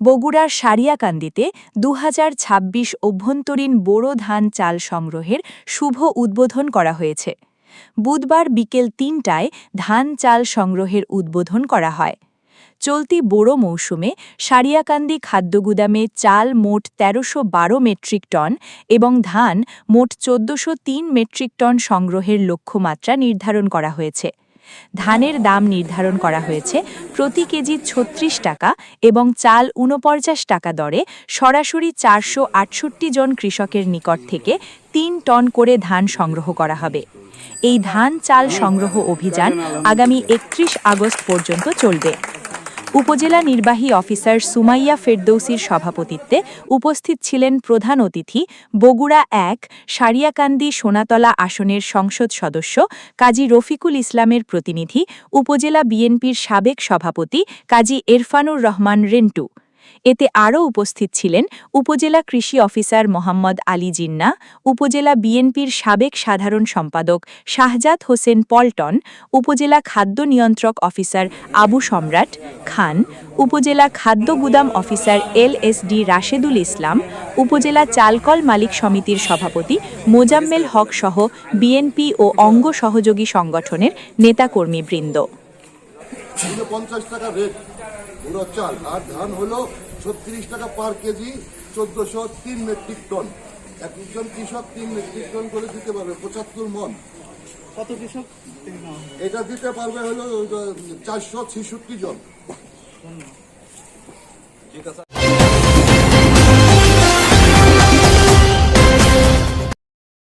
বগুড়ার সারিয়াকান্দিতে ২০২৬ অভ্যন্তরীণ বোরো ধান চাল সংগ্রহের শুভ উদ্বোধন করা হয়েছে। বুধবার বিকেল ৩টায় ধান চাল সংগ্রহের উদ্বোধন করা হয়। চলতি বোরো মৌসুমে সারিয়াকান্দি খাদ্যগুদামে চাল মোট ১৩১২ মেট্রিক টন এবং ধান মোট ১৪০৩ মেট্রিক টন সংগ্রহের লক্ষ্যমাত্রা নির্ধারণ করা হয়েছে। ধানের দাম নির্ধারণ করা হয়েছে প্রতি কেজি ৩৬ টাকা এবং চাল ৪৯ টাকা দরে সরাসরি ৪৬৮ জন কৃষকের নিকট থেকে ৩ টন করে ধান সংগ্রহ করা হবে। এই ধান চাল সংগ্রহ অভিযান আগামী ৩১ আগস্ট পর্যন্ত চলবে। উপজেলা নির্বাহী অফিসার সুমাইয়া ফেরদৌসির সভাপতিত্বে উপস্থিত ছিলেন প্রধান অতিথি বগুড়া ১ সারিয়াকান্দি সোনাতলা আসনের সংসদ সদস্য কাজী রফিকুল ইসলামের প্রতিনিধি উপজেলা বিএনপির সাবেক সভাপতি কাজী এরফানুর রহমান রেন্টু। এতে আরও উপস্থিত ছিলেন উপজেলা কৃষি অফিসার মোহাম্মদ আলী জিন্না, উপজেলা বিএনপির সাবেক সাধারণ সম্পাদক শাহজাদ হোসেন পল্টন, উপজেলা খাদ্য নিয়ন্ত্রক অফিসার আবু সম্রাট খান, উপজেলা খাদ্য গুদাম অফিসার LSD রাশেদুল ইসলাম, উপজেলা চালকল মালিক সমিতির সভাপতি মোজাম্মেল হক সহ বিএনপি ও অঙ্গ সহযোগী সংগঠনের নেতাকর্মীবৃন্দ। 50 টাকা রেট পুরো চাল আর ধান হলো 36 টাকা পার কেজি, ১৪০৩ মেট্রিক টন। একজন কৃষক 3 মেট্রিক টন করে দিতে পারবে ৭৫ মন। কত কৃষক এটা দিতে পারবে হলো ৪৬৬ জন।